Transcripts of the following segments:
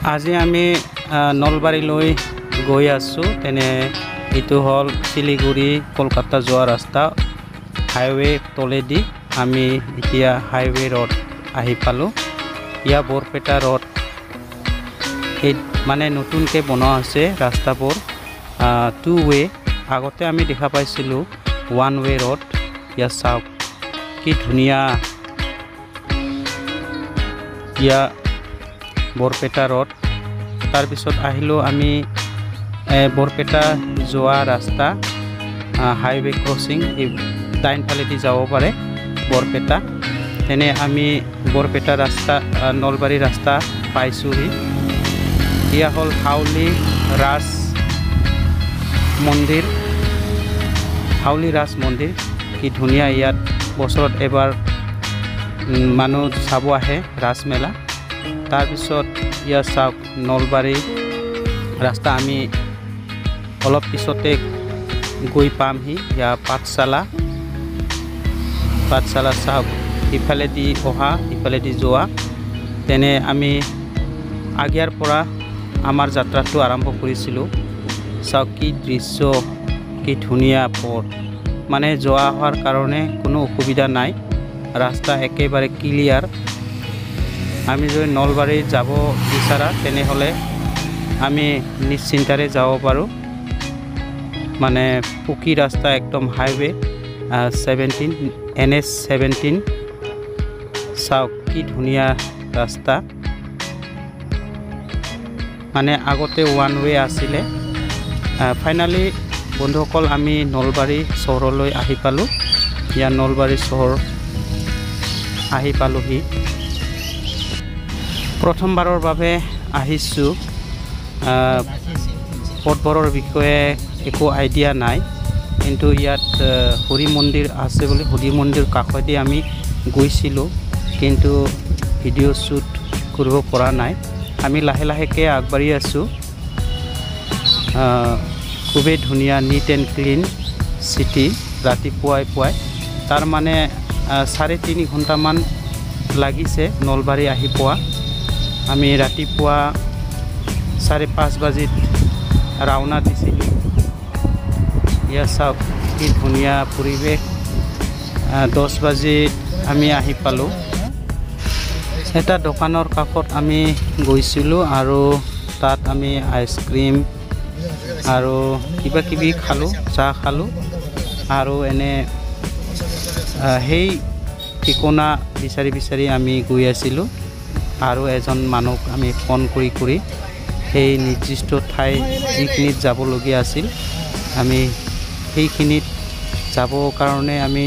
আজি আমি নলবাৰীলৈ গৈ আছোঁ। তেনে এইটো হ'ল শিলিগুৰি কলকাতা যোৱা ৰাস্তা হাইৱে তলেদি আমি এতিয়া হাইৱে ৰোড আহি পালোঁ। ইয়া বৰপেটা ৰোড এই মানে নতুনকৈ বনোৱা হৈছে ৰাস্তাবোৰ 2 ৱে। আগতে আমি দেখা পাইছিলোঁ 1 ৱে ৰোড। ইয়া চাওক কি ধুনীয়া ইয়া বৰপেটা ৰোড। তাৰপিছত আহিলোঁ আমি বৰপেটা যোৱা ৰাস্তা হাইৱে ক্ৰচিং এই ডাইনফালেদি যাব পাৰে বৰপেটা। তেনে আমি বৰপেটা ৰাস্তা নলবাৰী ৰাস্তা পাইছোঁহি। ইয়া হ'ল হাউলি ৰাজ মন্দিৰ। হাউলি ৰাজ মন্দিৰ কি ধুনীয়া। ইয়াত বছৰত এবাৰ মানুহ চাব আহে ৰাজমেলা। তাৰপিছত ইয়াত চাওক নলবাৰী ৰাস্তা আমি অলপ পিছতে গৈ পামহি। ইয়াৰ পাঠশালা চাওক ইফালেদি অহা ইফালেদি যোৱা। তেনে আমি আগিয়াৰ পৰা আমাৰ যাত্ৰাটো আৰম্ভ কৰিছিলোঁ। চাওক কি দৃশ্য, কি ধুনীয়া পথ, মানে যোৱা অহাৰ কাৰণে কোনো অসুবিধা নাই। ৰাস্তা একেবাৰে ক্লিয়াৰ। আমি যদি নলবাৰী যাব বিচাৰা তেনেহ'লে আমি নিশ্চিন্তাৰে যাব পাৰোঁ। মানে পকী ৰাস্তা একদম হাইৱে 17 NH 17। চাওক কি ধুনীয়া ৰাস্তা। মানে আগতে 1 ৱে আছিলে। ফাইনেলি বন্ধুসকল আমি নলবাৰী চহৰলৈ আহি পালোঁ। ইয়াৰ নলবাৰী চহৰ আহি পালোঁহি। প্ৰথমবাৰৰ বাবে আহিছোঁ। পথবোৰৰ বিষয়ে একো আইডিয়া নাই, কিন্তু ইয়াত হৰি মন্দিৰ আছে বুলি হৰি মন্দিৰ কাষেদি আমি গৈছিলোঁ, কিন্তু ভিডিঅ' শ্বুট কৰিব পৰা নাই। আমি লাহে লাহেকৈ আগবাঢ়ি আছোঁ। খুবেই ধুনীয়া নিট এণ্ড ক্লিন চিটি। ৰাতিপুৱাই তাৰ মানে 3.5 ঘণ্টামান লাগিছে নলবাৰী আহি পোৱা। আমি ৰাতিপুৱা 5:30 বাজিত ৰাওনা দিছিলোঁ। ইয়াত চাওক কি ধুনীয়া পৰিৱেশ। 10 বাজিত আমি আহি পালোঁ। এটা দোকানৰ কাষত আমি গৈছিলোঁ আৰু তাত আমি আইচক্ৰীম আৰু কিবা কিবি খালোঁ, চাহ খালোঁ। আৰু এনে সেই ঠিকনা বিচাৰি আমি গৈ আছিলোঁ। আৰু এজন মানুহক আমি ফোন কৰি সেই নিৰ্দিষ্ট ঠাই যিখিনিত যাবলগীয়া আছিল আমি সেইখিনিত যাবৰ কাৰণে আমি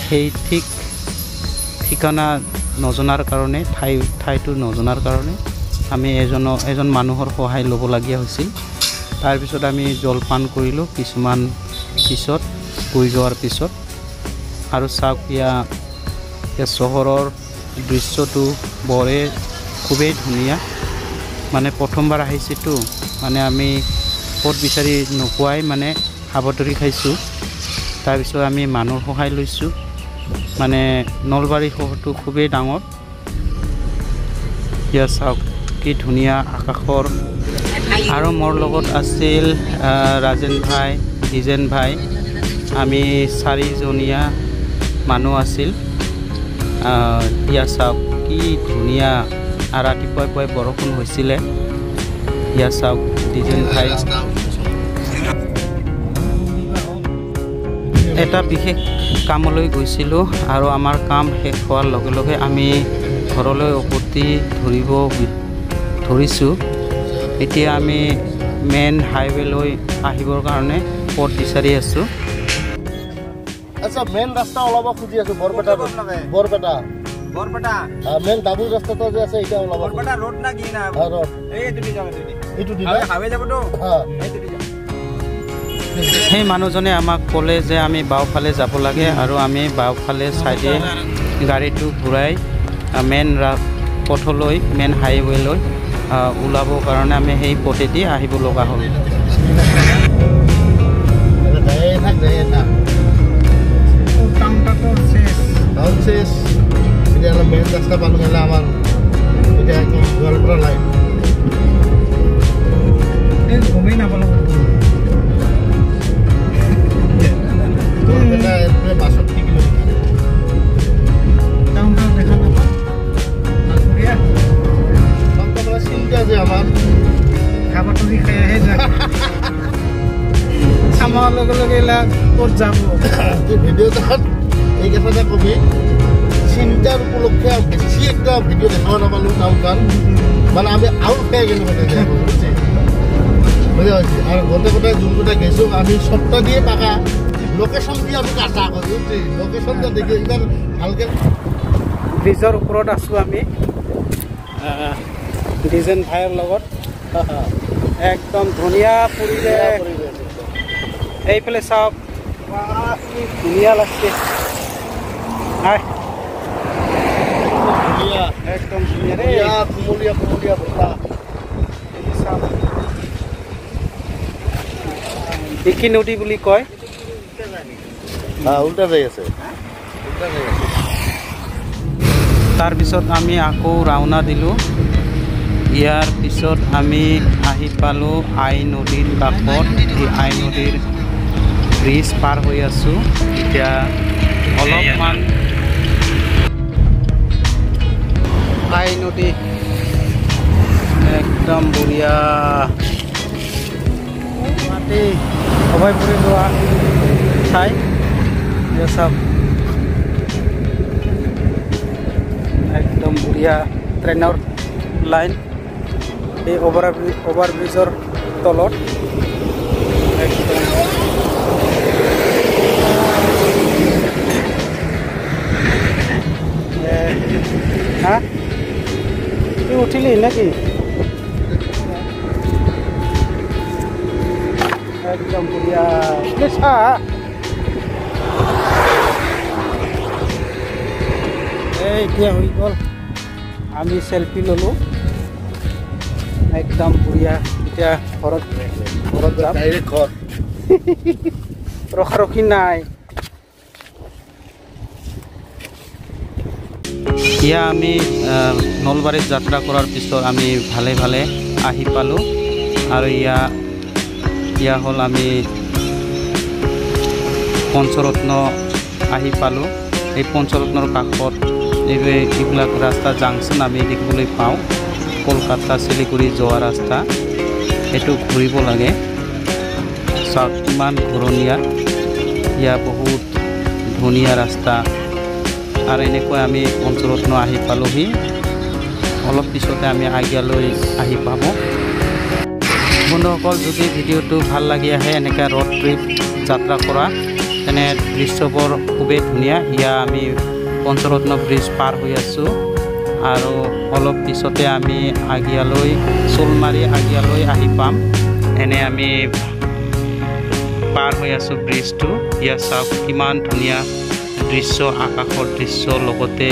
সেই ঠিকনা নজনাৰ কাৰণে ঠাইটো নজনাৰ কাৰণে আমি এজন মানুহৰ সহায় ল'বলগীয়া হৈছিল। তাৰপিছত আমি জলপান কৰিলোঁ কিছুমান পিছত গৈ যোৱাৰ পিছত। আৰু চাওক ইয়াৰ চহৰৰ দৃশ্যটো খুবেই ধুনীয়া। মানে প্ৰথমবাৰ আহিছোঁতো, মানে আমি পথ বিচাৰি নোপোৱাই মানে সাৱতৰি খাইছোঁ। তাৰপিছত আমি মানুহৰ সহায় লৈছোঁ। মানে নলবাৰী চহৰটো খুবেই ডাঙৰ। ইয়াত চাওক কি ধুনীয়া আকাশৰ। আৰু মোৰ লগত আছিল ৰাজেন ভাই, দ্বিজেন ভাই। আমি 4জনীয়া মানুহ আছিল। ইয়াত চাওক কি ধুনীয়া। ৰাতিপুৱাই বৰষুণ হৈছিলে। ইয়াত চাওক দ্বিজেন ভাই। এটা বিশেষ কামলৈ গৈছিলোঁ আৰু আমাৰ কাম শেষ হোৱাৰ লগে লগে আমি ঘৰলৈ উভতি ধৰিছোঁ। এতিয়া আমি মেইন হাইৱেলৈ আহিবৰ কাৰণে পথ বিচাৰি আছোঁ। আচ্ছা, মেইন ৰাস্তা ওলাব খুজি আছোঁ বৰপেটা মেইন ডাবুল ৰাস্তাটো যে আছে এতিয়া ওলাব। বৰপেটা ৰোড না কি না? ৰোড এইটো দি যাও। এইটো দি হাইৱে যাবতো। এইটো দি যাও। সেই মানুহজনে আমাক ক'লে যে আমি বাওঁফালে যাব লাগে আৰু আমি বাওঁফালে চাইডে গাড়ীটো ঘূৰাই মেইন পথলৈ মেইন হাইৱেলৈ ওলাবৰ কাৰণে আমি সেই পথেদি আহিব লগা হ'ল। মেইন ৰাস্তা পালোঁ আমাৰ এতিয়া গোৱালপাৰা লাইন। হোৱাৰ লগে লগে এইবিলাক ক'ত যাব ভিডিঅ'টাত এই কথাটা কবি চিন্তাৰ উপলক্ষে বেছি একটা ভিডিঅ' দেখাব নাপালোঁ টাউনখন মানে আমি আউট খাই গেলোঁ মানে বুজি পাইছি আৰু গোটেই গোটেই যোনকেইটা গেছোঁ আমি সপ্তাহ দিয়ে পাকা লোকেশ্যন দিয়ে আমি কাটা কৰোঁ বুজি লোকেশ্যনটা দেখি ইমান ভালকৈ ব্ৰিজৰ ওপৰত আছোঁ আমি ডিজেন ভাইৰ লগত একদম ধুনীয়া পৰিৱেশ এইফালে চাওক কি ধুনীয়া লাগছে একদম ধুনীয়া ৰে কুমলীয়া কুমলীয়া বতাহ কি নদী বুলি কয় উল্টা যাই আছে তাৰপিছত আমি আকৌ ৰাওনা দিলোঁ ইয়াৰ পিছত আমি আহি পালোঁ আই নদীৰ কাষত এই আই নদীৰ ব্ৰিজ পাৰ হৈ আছোঁ এতিয়া অলপমান আই নদী একদম বঢ়িয়া মাটি সবাই পৰি লোৱা ঠাই চাওক একদম বঢ়িয়া ট্ৰেইনৰ লাইন এই অভাৰব্ৰিজৰ তলত একদম হা তুই উঠিলি নাকি একদম বঢ়িয়া চা এতিয়া হৈ গ'ল আমি চেলফি ল'লোঁ একদম বঢ়িয়া এতিয়া ঘৰত যাম ডাইৰেক্ট ঘৰ ৰখাৰখি নাই এতিয়া আমি নলবাৰীত যাত্ৰা কৰাৰ পিছত আমি ভালে ভালে আহি পালোঁ আৰু ইয়া হ'ল আমি পঞ্চৰত্ন আহি পালোঁ এই পঞ্চৰত্নৰ কাষত এইবিলাক ৰাস্তা জাংচন আমি দেখিবলৈ পাওঁ কলকাতা শিলিগুৰি যোৱা ৰাস্তা এইটো ঘূৰিব লাগে চাওক কিমান ঘূৰণীয়া ইয়াৰ বহুত ধুনীয়া ৰাস্তা আৰু এনেকৈ আমি পঞ্চৰত্ন আহি পালোঁহি অলপ পিছতে আমি আগিয়ালৈ আহি পাব বন্ধুসকল যদি ভিডিঅ'টো ভাল লাগি আহে এনেকৈ ৰ'ড ট্ৰিপ যাত্ৰা কৰা তেনে দৃশ্যবোৰ খুবেই ধুনীয়া ইয়া আমি পঞ্চৰত্ন ব্ৰিজ পাৰ হৈ আছোঁ আৰু অলপ পিছতে আমি চোলমাৰী আগিয়ালৈ আহি পাম এনে আমি পাৰ হৈ আছোঁ ব্ৰিজটো ইয়াত চাওক কিমান ধুনীয়া দৃশ্য আকাশৰ দৃশ্য লগতে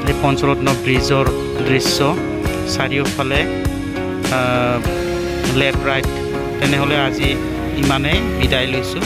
এই পঞ্চৰত্ন ব্ৰিজৰ দৃশ্য চাৰিওফালে লেফ্ট ৰাইট তেনেহ'লে আজি ইমানেই বিদায় লৈছোঁ